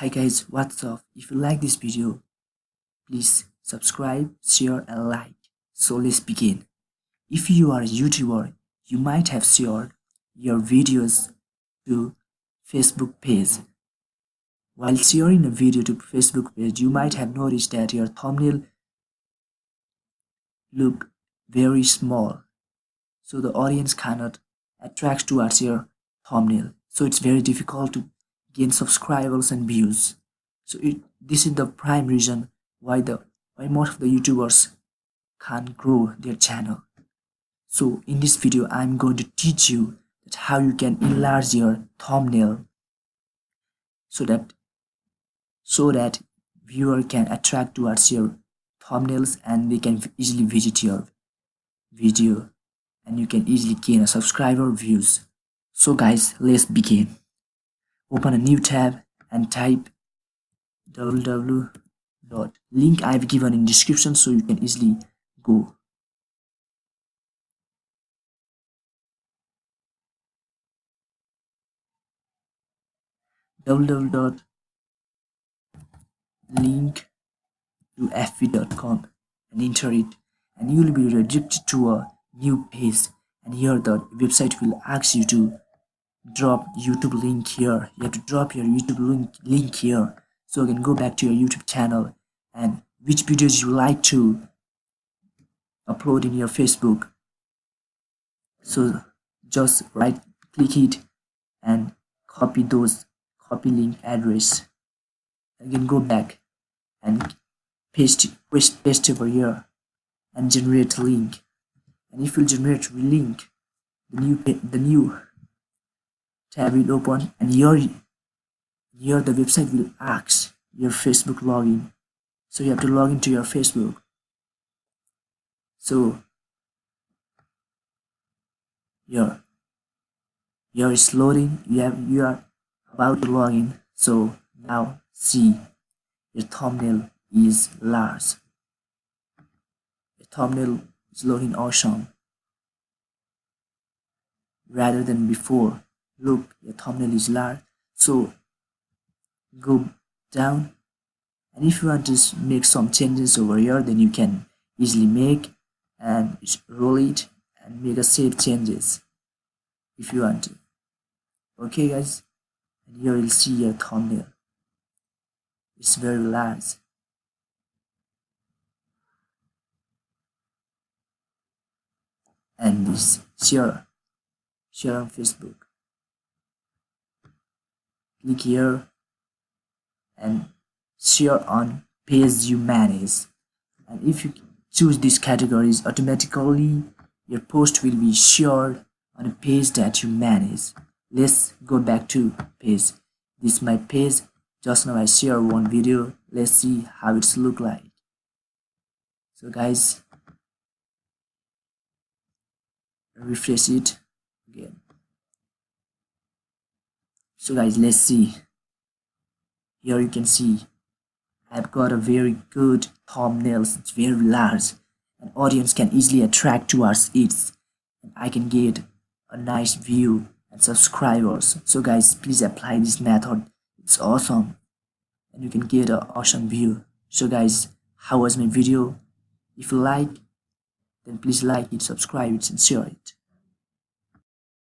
Hi guys, what's up? If you like this video, please subscribe, share and like. So let's begin. If you are a YouTuber, you might have shared your videos to Facebook page. While sharing a video to Facebook page, you might have noticed that your thumbnail look very small, so the audience cannot attract towards your thumbnail. So it's very difficult to gain subscribers and views. So this is the prime reason why most of the YouTubers can't grow their channel. So in this video, I'm going to teach you that how you can enlarge your thumbnail so that viewer can attract towards your thumbnails and they can easily visit your video and you can easily gain a subscriber views. So guys, let's begin. Open a new tab and type www. Link I've given in description so you can easily go. www.linktofb.com and enter it, and you will be redirected to a new page, and here the website will ask you to drop YouTube link here. You have to drop your YouTube link here so you can go back to your YouTube channel and which videos you like to upload in your Facebook. So just right click it and copy link address, and you can go back and paste over here and generate link. And if you generate link, the new tab will open, and here the website will ask your Facebook login. So you have to log into your Facebook. So here is loading. You are about to log in. So now see, your thumbnail is large. Your thumbnail is looking awesome rather than before. Look, your thumbnail is large. So go down, and if you want to make some changes over here, then you can easily make and roll it and make a save changes if you want to. Okay guys, and here you'll see your thumbnail. It's very large. And this share on Facebook. Click here and share on page you manage, and if you choose these categories, automatically your post will be shared on a page that you manage. Let's go back to page. This is my page. Just now I share one video. Let's see how it's look like. So guys, refresh it again. So guys, let's see. Here you can see I've got a very good thumbnails. It's very large and audience can easily attract towards it, and I can get a nice view and subscribers. So guys, please apply this method. It's awesome and you can get an awesome view. So guys, how was my video? If you like, then please like it, subscribe it and share it.